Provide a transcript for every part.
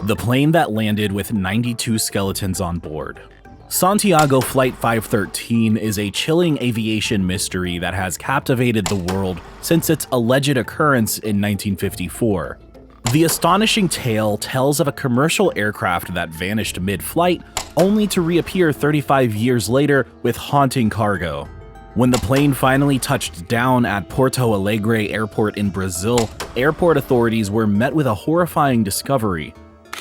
The plane that landed with 92 skeletons on board. Santiago Flight 513 is a chilling aviation mystery that has captivated the world since its alleged occurrence in 1954. The astonishing tale tells of a commercial aircraft that vanished mid-flight, only to reappear 35 years later with haunting cargo. When the plane finally touched down at Porto Alegre Airport in Brazil, airport authorities were met with a horrifying discovery: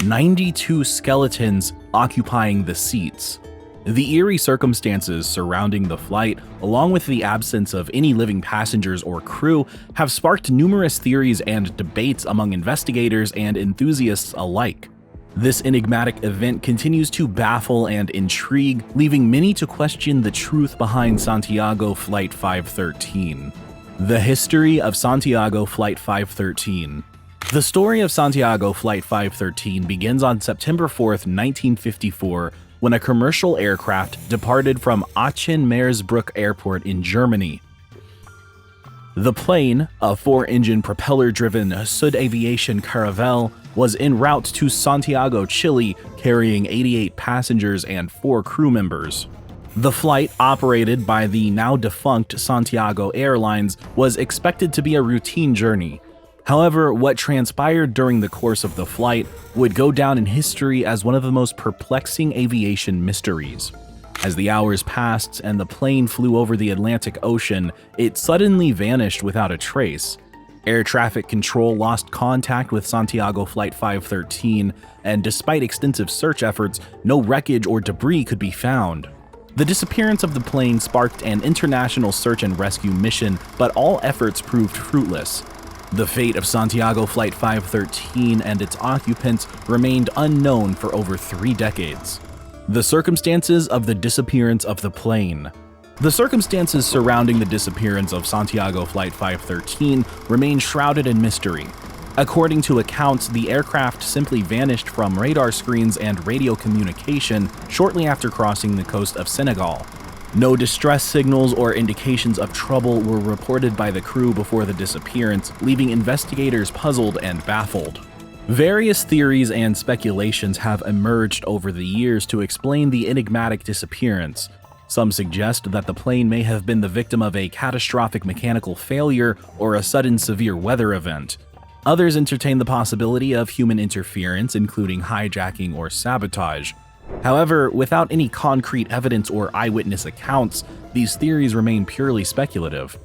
92 skeletons occupying the seats. The eerie circumstances surrounding the flight, along with the absence of any living passengers or crew, have sparked numerous theories and debates among investigators and enthusiasts alike. This enigmatic event continues to baffle and intrigue, leaving many to question the truth behind Santiago Flight 513. The history of Santiago Flight 513. The story of Santiago Flight 513 begins on September 4th, 1954, when a commercial aircraft departed from Aachen-Meersbruck Airport in Germany. The plane, a 4-engine propeller-driven Sud Aviation Caravelle, was en route to Santiago, Chile, carrying 88 passengers and 4 crew members. The flight, operated by the now-defunct Santiago Airlines, was expected to be a routine journey. However, what transpired during the course of the flight would go down in history as one of the most perplexing aviation mysteries. As the hours passed and the plane flew over the Atlantic Ocean, it suddenly vanished without a trace. Air traffic control lost contact with Santiago Flight 513, and despite extensive search efforts, no wreckage or debris could be found. The disappearance of the plane sparked an international search and rescue mission, but all efforts proved fruitless. The fate of Santiago Flight 513 and its occupants remained unknown for over 3 decades. The circumstances of the disappearance of the plane. The circumstances surrounding the disappearance of Santiago Flight 513 remain shrouded in mystery. According to accounts, the aircraft simply vanished from radar screens and radio communication shortly after crossing the coast of Senegal. No distress signals or indications of trouble were reported by the crew before the disappearance, leaving investigators puzzled and baffled. Various theories and speculations have emerged over the years to explain the enigmatic disappearance. Some suggest that the plane may have been the victim of a catastrophic mechanical failure or a sudden severe weather event. Others entertain the possibility of human interference, including hijacking or sabotage. However, without any concrete evidence or eyewitness accounts, these theories remain purely speculative.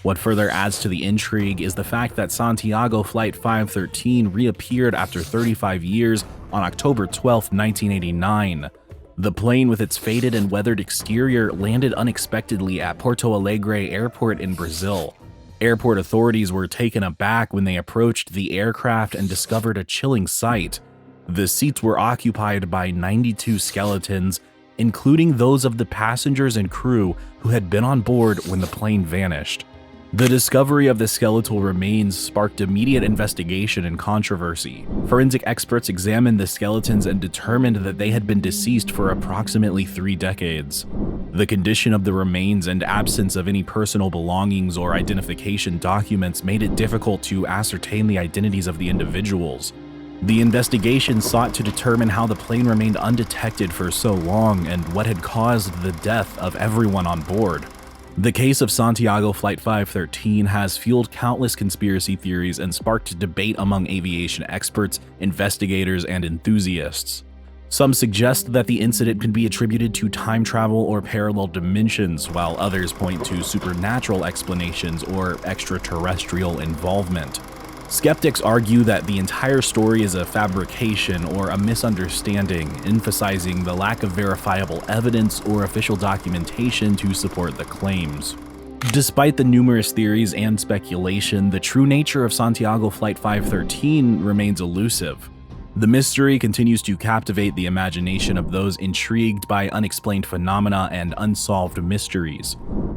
What further adds to the intrigue is the fact that Santiago Flight 513 reappeared after 35 years on October 12, 1989. The plane, with its faded and weathered exterior, landed unexpectedly at Porto Alegre Airport in Brazil. Airport authorities were taken aback when they approached the aircraft and discovered a chilling sight. The seats were occupied by 92 skeletons, including those of the passengers and crew who had been on board when the plane vanished. The discovery of the skeletal remains sparked immediate investigation and controversy. Forensic experts examined the skeletons and determined that they had been deceased for approximately 3 decades. The condition of the remains and absence of any personal belongings or identification documents made it difficult to ascertain the identities of the individuals. The investigation sought to determine how the plane remained undetected for so long and what had caused the death of everyone on board. The case of Santiago Flight 513 has fueled countless conspiracy theories and sparked debate among aviation experts, investigators, and enthusiasts. Some suggest that the incident could be attributed to time travel or parallel dimensions, while others point to supernatural explanations or extraterrestrial involvement. Skeptics argue that the entire story is a fabrication or a misunderstanding, emphasizing the lack of verifiable evidence or official documentation to support the claims. Despite the numerous theories and speculation, the true nature of Santiago Flight 513 remains elusive. The mystery continues to captivate the imagination of those intrigued by unexplained phenomena and unsolved mysteries.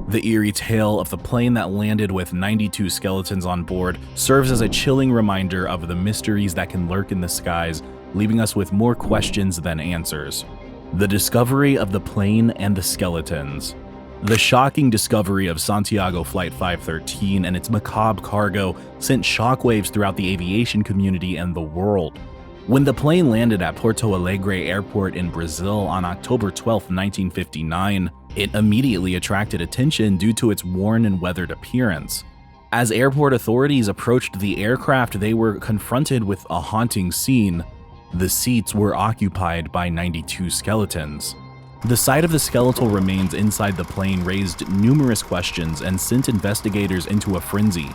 The eerie tale of the plane that landed with 92 skeletons on board serves as a chilling reminder of the mysteries that can lurk in the skies, leaving us with more questions than answers. The discovery of the plane and the skeletons. The shocking discovery of Santiago Flight 513 and its macabre cargo sent shockwaves throughout the aviation community and the world. When the plane landed at Porto Alegre Airport in Brazil on October 12, 1959, it immediately attracted attention due to its worn and weathered appearance. As airport authorities approached the aircraft, they were confronted with a haunting scene. The seats were occupied by 92 skeletons. The sight of the skeletal remains inside the plane raised numerous questions and sent investigators into a frenzy.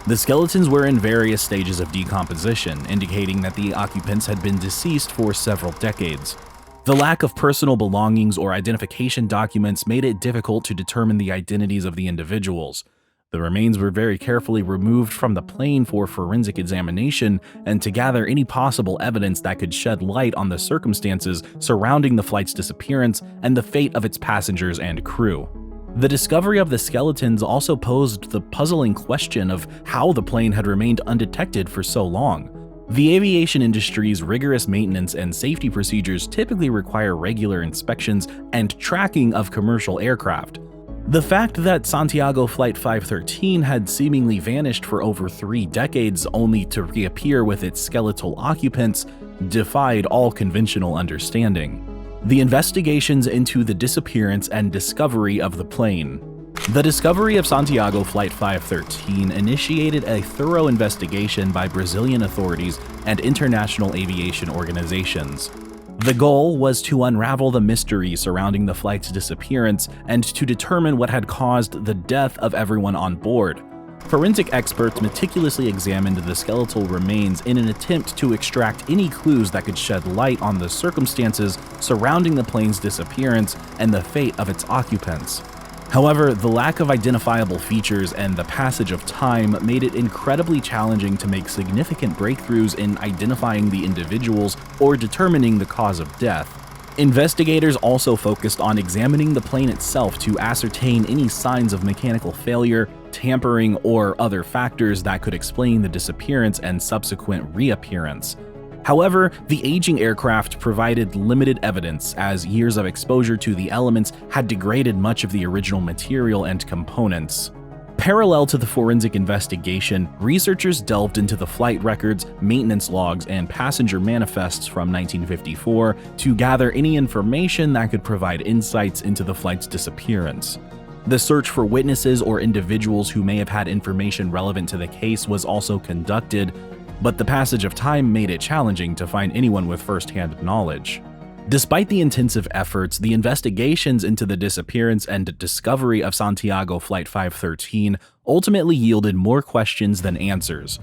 The skeletons were in various stages of decomposition, indicating that the occupants had been deceased for several decades. The lack of personal belongings or identification documents made it difficult to determine the identities of the individuals. The remains were very carefully removed from the plane for forensic examination and to gather any possible evidence that could shed light on the circumstances surrounding the flight's disappearance and the fate of its passengers and crew. The discovery of the skeletons also posed the puzzling question of how the plane had remained undetected for so long. The aviation industry's rigorous maintenance and safety procedures typically require regular inspections and tracking of commercial aircraft. The fact that Santiago Flight 513 had seemingly vanished for over 3 decades only to reappear with its skeletal occupants defied all conventional understanding. The investigations into the disappearance and discovery of the plane. The discovery of Santiago Flight 513 initiated a thorough investigation by Brazilian authorities and international aviation organizations. The goal was to unravel the mystery surrounding the flight's disappearance and to determine what had caused the death of everyone on board. Forensic experts meticulously examined the skeletal remains in an attempt to extract any clues that could shed light on the circumstances surrounding the plane's disappearance and the fate of its occupants. However, the lack of identifiable features and the passage of time made it incredibly challenging to make significant breakthroughs in identifying the individuals or determining the cause of death. Investigators also focused on examining the plane itself to ascertain any signs of mechanical failure, tampering, or other factors that could explain the disappearance and subsequent reappearance. However, the aging aircraft provided limited evidence as years of exposure to the elements had degraded much of the original material and components. Parallel to the forensic investigation, researchers delved into the flight records, maintenance logs, and passenger manifests from 1954 to gather any information that could provide insights into the flight's disappearance. The search for witnesses or individuals who may have had information relevant to the case was also conducted, but the passage of time made it challenging to find anyone with first-hand knowledge. Despite the intensive efforts, the investigations into the disappearance and discovery of Santiago Flight 513 ultimately yielded more questions than answers.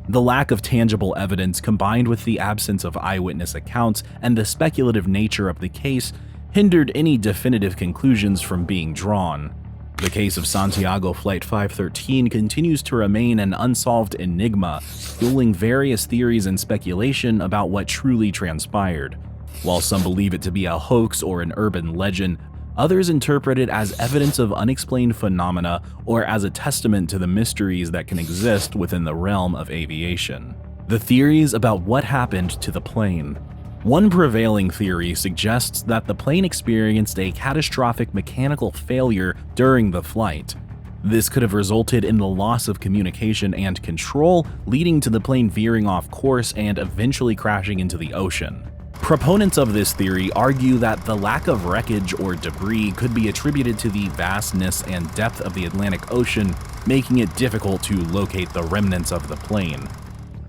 The lack of tangible evidence, combined with the absence of eyewitness accounts and the speculative nature of the case, hindered any definitive conclusions from being drawn. The case of Santiago Flight 513 continues to remain an unsolved enigma, fueling various theories and speculation about what truly transpired. While some believe it to be a hoax or an urban legend, others interpret it as evidence of unexplained phenomena or as a testament to the mysteries that can exist within the realm of aviation. The theories about what happened to the plane. One prevailing theory suggests that the plane experienced a catastrophic mechanical failure during the flight. This could have resulted in the loss of communication and control, leading to the plane veering off course and eventually crashing into the ocean. Proponents of this theory argue that the lack of wreckage or debris could be attributed to the vastness and depth of the Atlantic Ocean, making it difficult to locate the remnants of the plane.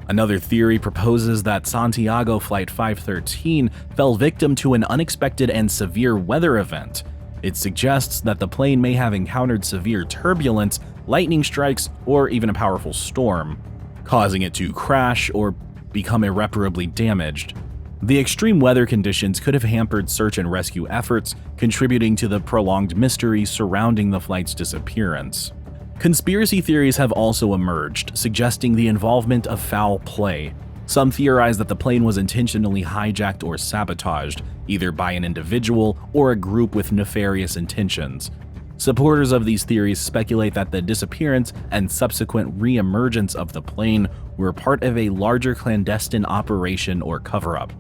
Another theory proposes that Santiago Flight 513 fell victim to an unexpected and severe weather event. It suggests that the plane may have encountered severe turbulence, lightning strikes, or even a powerful storm, causing it to crash or become irreparably damaged. The extreme weather conditions could have hampered search and rescue efforts, contributing to the prolonged mystery surrounding the flight's disappearance. Conspiracy theories have also emerged, suggesting the involvement of foul play. Some theorize that the plane was intentionally hijacked or sabotaged, either by an individual or a group with nefarious intentions. Supporters of these theories speculate that the disappearance and subsequent re-emergence of the plane were part of a larger clandestine operation or cover-up.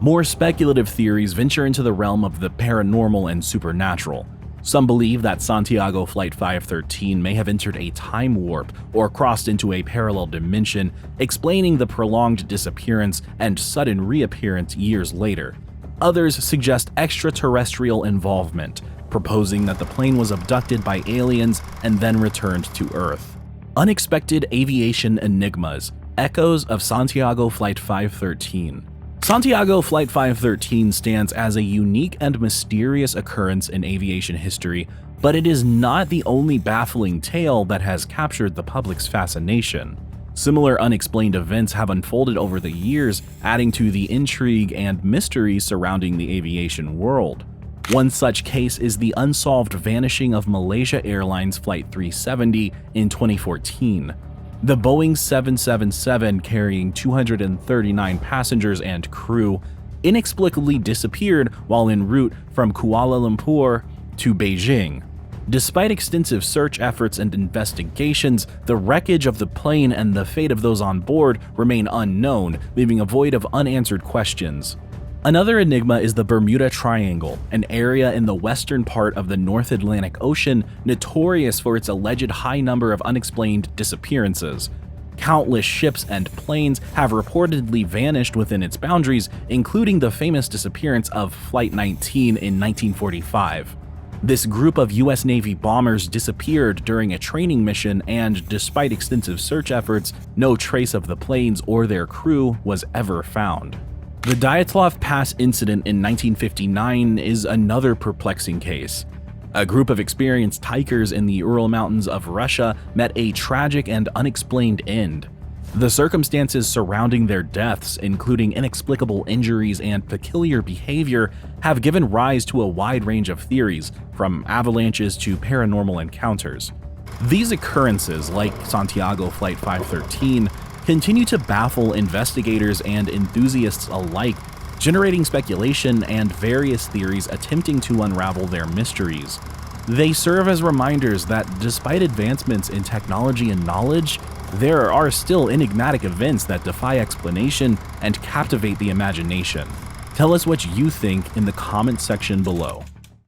More speculative theories venture into the realm of the paranormal and supernatural. Some believe that Santiago Flight 513 may have entered a time warp or crossed into a parallel dimension, explaining the prolonged disappearance and sudden reappearance years later. Others suggest extraterrestrial involvement, proposing that the plane was abducted by aliens and then returned to Earth. Unexpected aviation enigmas, echoes of Santiago Flight 513. Santiago Flight 513 stands as a unique and mysterious occurrence in aviation history, but it is not the only baffling tale that has captured the public's fascination. Similar unexplained events have unfolded over the years, adding to the intrigue and mystery surrounding the aviation world. One such case is the unsolved vanishing of Malaysia Airlines Flight 370 in 2014. The Boeing 777, carrying 239 passengers and crew, inexplicably disappeared while en route from Kuala Lumpur to Beijing. Despite extensive search efforts and investigations, the wreckage of the plane and the fate of those on board remain unknown, leaving a void of unanswered questions. Another enigma is the Bermuda Triangle, an area in the western part of the North Atlantic Ocean notorious for its alleged high number of unexplained disappearances. Countless ships and planes have reportedly vanished within its boundaries, including the famous disappearance of Flight 19 in 1945. This group of US Navy bombers disappeared during a training mission, and despite extensive search efforts, no trace of the planes or their crew was ever found. The Dyatlov Pass incident in 1959 is another perplexing case. A group of experienced hikers in the Ural Mountains of Russia met a tragic and unexplained end. The circumstances surrounding their deaths, including inexplicable injuries and peculiar behavior, have given rise to a wide range of theories, from avalanches to paranormal encounters. These occurrences, like Santiago Flight 513, continue to baffle investigators and enthusiasts alike, generating speculation and various theories attempting to unravel their mysteries. They serve as reminders that despite advancements in technology and knowledge, there are still enigmatic events that defy explanation and captivate the imagination. Tell us what you think in the comment section below.